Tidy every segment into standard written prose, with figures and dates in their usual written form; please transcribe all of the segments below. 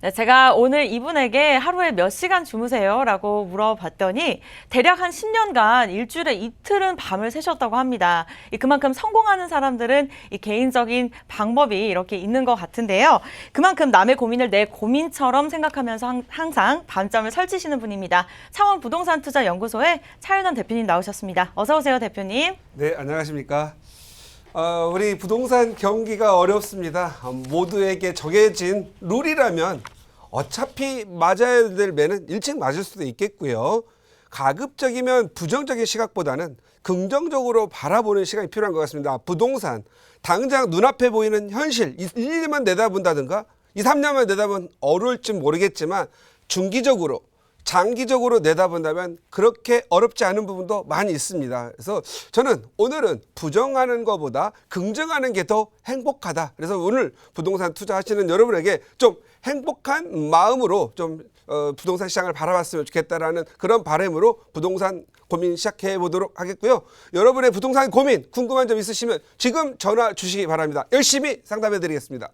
네, 제가 오늘 이분에게 하루에 몇 시간 주무세요? 라고 물어봤더니 대략 한 10년간 일주일에 이틀은 밤을 새셨다고 합니다. 그만큼 성공하는 사람들은 이 개인적인 방법이 이렇게 있는 것 같은데요. 그만큼 남의 고민을 내 고민처럼 생각하면서 항상 밤잠을 설치시는 분입니다. 창원 부동산 투자 연구소의 차윤원 대표님 나오셨습니다. 어서 오세요, 대표님. 네, 안녕하십니까. 우리 부동산 경기가 어렵습니다. 모두에게 정해진 룰이라면 어차피 맞아야 될 매는 일찍 맞을 수도 있겠고요. 가급적이면 부정적인 시각보다는 긍정적으로 바라보는 시간이 필요한 것 같습니다. 부동산, 당장 눈앞에 보이는 현실, 1, 2년만 내다본다든가 2, 3년만 내다보면 어려울지 모르겠지만 중기적으로 장기적으로 내다본다면 그렇게 어렵지 않은 부분도 많이 있습니다. 그래서 저는 오늘은 부정하는 것보다 긍정하는 게 더 행복하다. 그래서 오늘 부동산 투자하시는 여러분에게 좀 행복한 마음으로 좀 부동산 시장을 바라봤으면 좋겠다라는 그런 바람으로 부동산 고민 시작해 보도록 하겠고요. 여러분의 부동산 고민 궁금한 점 있으시면 지금 전화 주시기 바랍니다. 열심히 상담해 드리겠습니다.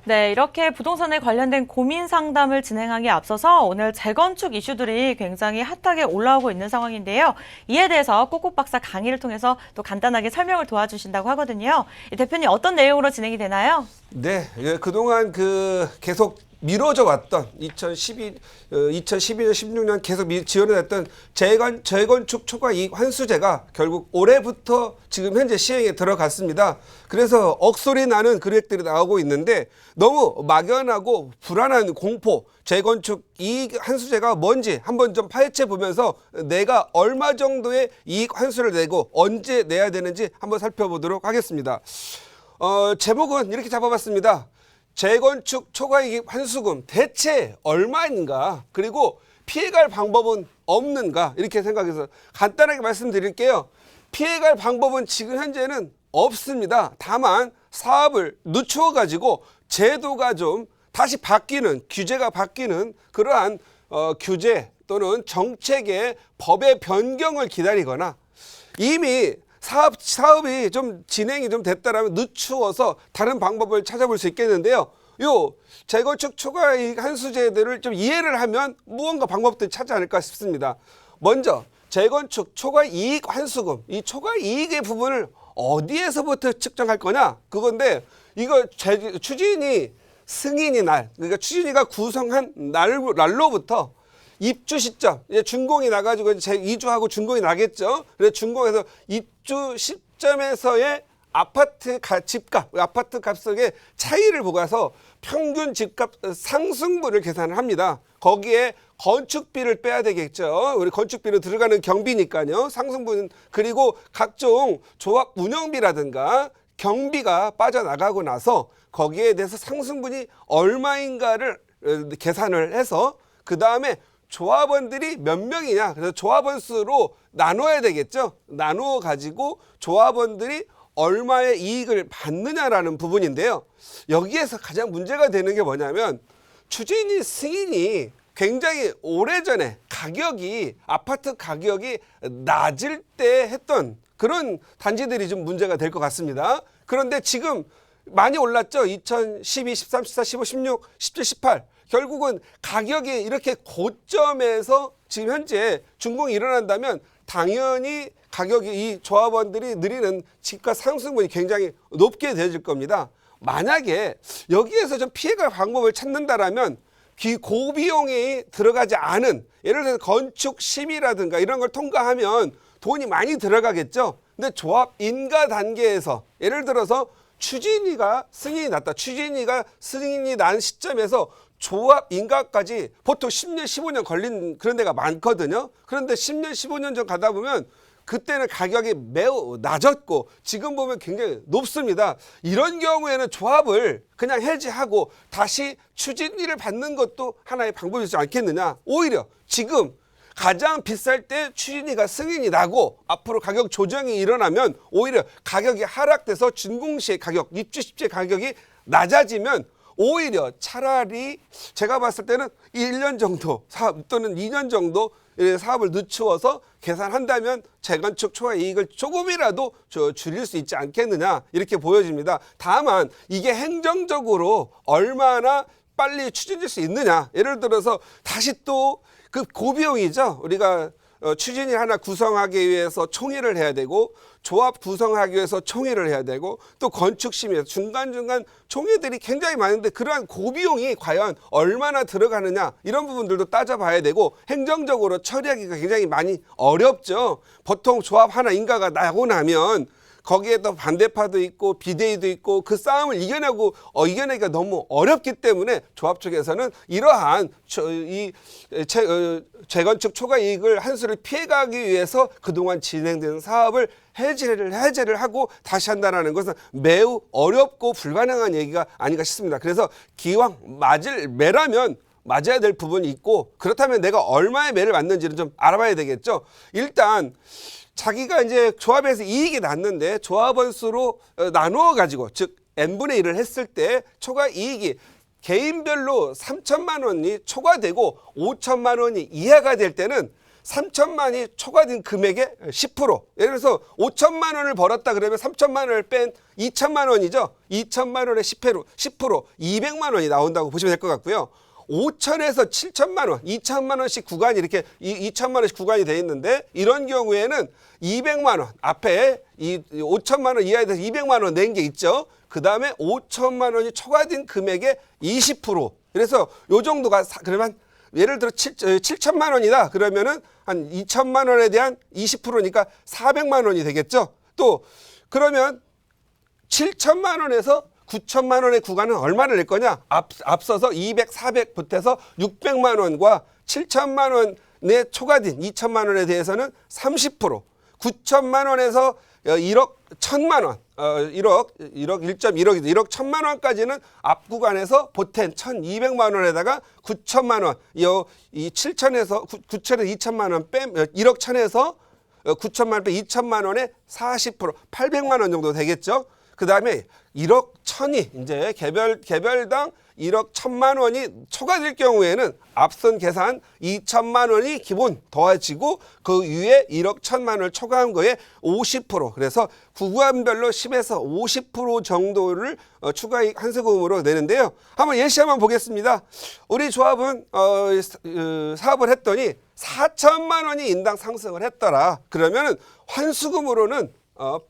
네, 이렇게 부동산에 관련된 고민 상담을 진행하기에 앞서서 오늘 재건축 이슈들이 굉장히 핫하게 올라오고 있는 상황인데요. 이에 대해서 꼬꼬 박사 강의를 통해서 또 간단하게 설명을 도와주신다고 하거든요. 대표님 어떤 내용으로 진행이 되나요? 네, 그동안 계속 미뤄져 왔던 2012년, 16년 계속 지연이 됐던 재건축 초과이익 환수제가 결국 올해부터 지금 현재 시행에 들어갔습니다. 그래서 억소리 나는 금액들이 나오고 있는데 너무 막연하고 불안한 공포, 재건축 이익 환수제가 뭔지 한번 좀 파헤쳐 보면서 내가 얼마 정도의 이익 환수를 내고 언제 내야 되는지 한번 살펴보도록 하겠습니다. 제목은 이렇게 잡아봤습니다. 재건축 초과이익 환수금 대체 얼마인가, 그리고 피해갈 방법은 없는가, 이렇게 생각해서 간단하게 말씀드릴게요. 피해갈 방법은 지금 현재는 없습니다. 다만 사업을 늦추어 가지고 제도가 좀 다시 바뀌는, 규제가 바뀌는 그러한 규제 또는 정책의 법의 변경을 기다리거나 이미 사업이 좀 진행이 좀 됐다라면 늦추어서 다른 방법을 찾아볼 수 있겠는데요. 요 재건축 초과이익 환수제도를 좀 이해를 하면 무언가 방법들이 찾지 않을까 싶습니다. 먼저 재건축 초과이익 환수금, 이 초과이익의 부분을 어디에서부터 측정할 거냐, 그건데 이거 추진이 승인이 날, 그러니까 추진위가 구성한 날로부터 입주 시점, 이제 준공이 나가지고 이제 이주하고 준공이 나겠죠. 그래서 준공에서 입주 시점에서의 아파트 집값, 아파트 값의 차이를 보고서 평균 집값 상승분을 계산을 합니다. 거기에 건축비를 빼야 되겠죠. 우리 건축비는 들어가는 경비니까요. 상승분, 그리고 각종 조합 운영비라든가 경비가 빠져나가고 나서 거기에 대해서 상승분이 얼마인가를 계산을 해서 그 다음에 조합원들이 몇 명이냐, 그래서 조합원 수로 나눠야 되겠죠. 나누어 가지고 조합원들이 얼마의 이익을 받느냐라는 부분인데요. 여기에서 가장 문제가 되는 게 뭐냐면 추진위 승인이 굉장히 오래전에 아파트 가격이 낮을 때 했던 그런 단지들이 좀 문제가 될 것 같습니다. 그런데 지금 많이 올랐죠. 2012, 13, 14, 15, 16, 17, 18. 결국은 가격이 이렇게 고점에서 지금 현재 준공이 일어난다면 당연히 가격이, 이 조합원들이 누리는 집값 상승분이 굉장히 높게 되어질 겁니다. 만약에 여기에서 좀 피해갈 방법을 찾는다라면 고비용이 들어가지 않은, 예를 들어서 건축 심의라든가 이런 걸 통과하면 돈이 많이 들어가겠죠. 근데 조합 인가 단계에서 예를 들어서 추진위가 승인이 났다. 추진위가 승인이 난 시점에서 조합 인가까지 보통 10년, 15년 걸린 그런 데가 많거든요. 그런데 10년, 15년 전 가다 보면 그때는 가격이 매우 낮았고 지금 보면 굉장히 높습니다. 이런 경우에는 조합을 그냥 해지하고 다시 추진위를 받는 것도 하나의 방법이지 않겠느냐. 오히려 지금 가장 비쌀 때 추진위가 승인이 나고 앞으로 가격 조정이 일어나면 오히려 가격이 하락돼서 준공시의 가격, 입주 시의 가격이 낮아지면 오히려 차라리 제가 봤을 때는 1년 정도 또는 2년 정도 사업을 늦추어서 계산한다면 재건축 초과 이익을 조금이라도 줄일 수 있지 않겠느냐, 이렇게 보여집니다. 다만 이게 행정적으로 얼마나 빨리 추진될 수 있느냐. 예를 들어서 다시 또 그 고비용이죠. 우리가 추진위 하나 구성하기 위해서 총회를 해야 되고 조합 구성하기 위해서 총회를 해야 되고 또 건축심의에서 중간중간 총회들이 굉장히 많은데 그러한 고비용이 과연 얼마나 들어가느냐 이런 부분들도 따져봐야 되고 행정적으로 처리하기가 굉장히 많이 어렵죠. 보통 조합 하나 인가가 나고 나면 거기에 또 반대파도 있고 비대위도 있고 그 싸움을 이겨내기가 너무 어렵기 때문에 조합 측에서는 이러한 재건축 초과 이익을 한 수를 피해가기 위해서 그동안 진행된 사업을 해제를 하고 다시 한다는 것은 매우 어렵고 불가능한 얘기가 아닌가 싶습니다. 그래서 기왕 맞을 매라면 맞아야 될 부분이 있고 그렇다면 내가 얼마의 매를 맞는지는 좀 알아봐야 되겠죠. 일단 자기가 이제 조합에서 이익이 났는데 조합원 수로 나누어 가지고 즉 n분의 1을 했을 때 초과 이익이 개인별로 3천만 원이 초과되고 5천만 원이 이하가 될 때는 3천만이 초과된 금액의 10%. 예를 들어서 5천만 원을 벌었다 그러면 3천만 원을 뺀 2천만 원이죠. 2천만 원의 10% 200만 원이 나온다고 보시면 될 것 같고요. 5천에서 7천만 원, 2천만 원씩 구간이 이렇게 2천만 원씩 구간이 돼 있는데 이런 경우에는 200만 원 앞에 이 5천만 원 이하에 대해서 200만 원 낸 게 있죠. 그 다음에 5천만 원이 초과된 금액의 20%. 그래서 요 정도가 그러면 예를 들어 7천만 원이다. 그러면은 한 2천만 원에 대한 20%니까 400만 원이 되겠죠. 또 그러면 7천만 원에서 9천만 원의 구간은 얼마를 낼 거냐? 앞서서 200, 400 붙여서 600만 원과 7천만 원에 초과된 2천만 원에 대해서는 30%, 9천만 원에서 1억 1천만 원, 1억 1.1억 1천만 원까지는 앞 구간에서 보탠 1,200만 원에다가 9천만 원, 이 7천에서 9천에서 2천만 원 빼 1억 1천에서 9천만 원 빼 2천만 원에 40%, 800만 원 정도 되겠죠. 그 다음에 1억 1천이 이제 개별당 1억 1천만 원이 초과될 경우에는 앞선 계산 2천만 원이 기본 더해지고 그 위에 1억 1천만 원을 초과한 거에 50%. 그래서 구간별로 10에서 50% 정도를 추가이익 한세금으로 내는데요. 한번 예시 한번 보겠습니다. 우리 조합은 사업을 했더니 4천만 원이 인당 상승을 했더라. 그러면은 환수금으로는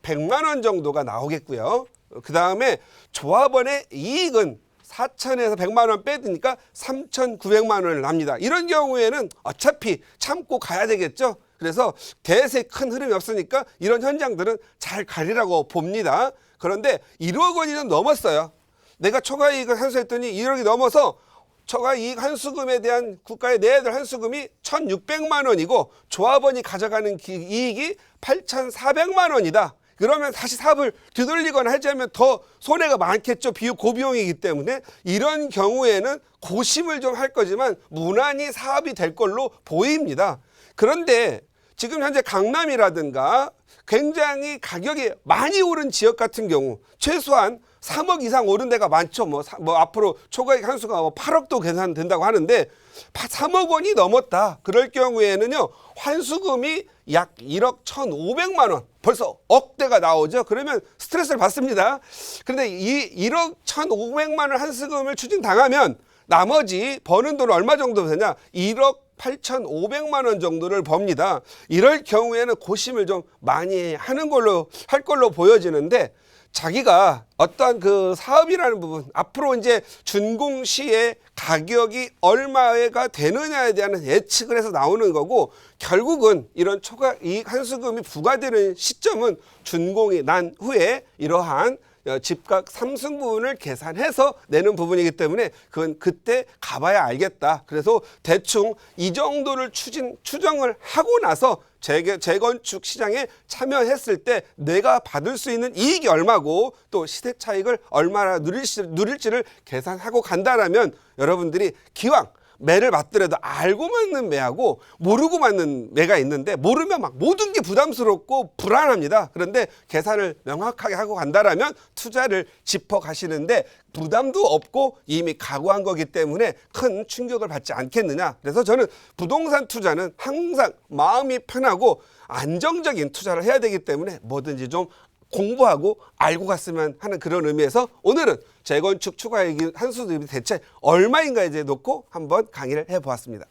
100만 원 정도가 나오겠고요. 그 다음에 조합원의 이익은 4천에서 100만 원 빼드니까 3,900만 원을 납니다. 이런 경우에는 어차피 참고 가야 되겠죠. 그래서 대세 큰 흐름이 없으니까 이런 현장들은 잘 가리라고 봅니다. 그런데 1억 원이 좀 넘었어요. 내가 초과이익을 환수했더니 1억이 넘어서 초과이익 환수금에 대한 국가에 내야 될 환수금이 1,600만 원이고 조합원이 가져가는 이익이 8,400만 원이다. 그러면 다시 사업을 뒤돌리거나 하자면 더 손해가 많겠죠. 고비용이기 때문에 이런 경우에는 고심을 좀 할 거지만 무난히 사업이 될 걸로 보입니다. 그런데 지금 현재 강남이라든가 굉장히 가격이 많이 오른 지역 같은 경우 최소한 3억 이상 오른 데가 많죠. 뭐 앞으로 초과이익 한수가 8억도 계산된다고 하는데 3억 원이 넘었다. 그럴 경우에는요. 환수금이 약 1억 1,500만 원. 벌써 억대가 나오죠. 그러면 스트레스를 받습니다. 그런데 이 1억 1,500만 원 환수금을 추징당하면 나머지 버는 돈은 얼마 정도 되냐? 1억 8,500만 원 정도를 법니다. 이럴 경우에는 고심을 좀 많이 할 걸로 보여지는데 자기가 어떤 그 사업이라는 부분 앞으로 이제 준공시의 가격이 얼마가 되느냐에 대한 예측을 해서 나오는 거고 결국은 이런 초과이익 환수금이 부과되는 시점은 준공이 난 후에 이러한 집값 상승 부분을 계산해서 내는 부분이기 때문에 그건 그때 가봐야 알겠다. 그래서 대충 이 정도를 추정을 하고 나서 재건축 시장에 참여했을 때 내가 받을 수 있는 이익이 얼마고 또 시세 차익을 얼마나 누릴지를 계산하고 간다라면 여러분들이 기왕 매를 맞더라도 알고 맞는 매하고 모르고 맞는 매가 있는데 모르면 막 모든 게 부담스럽고 불안합니다. 그런데 계산을 명확하게 하고 간다라면 투자를 짚어 가시는데 부담도 없고 이미 각오한 거기 때문에 큰 충격을 받지 않겠느냐. 그래서 저는 부동산 투자는 항상 마음이 편하고 안정적인 투자를 해야 되기 때문에 뭐든지 좀 공부하고 알고 갔으면 하는 그런 의미에서 오늘은 재건축 추가이익 한수 대비 대체 얼마인가에 대해 놓고 한번 강의를 해보았습니다.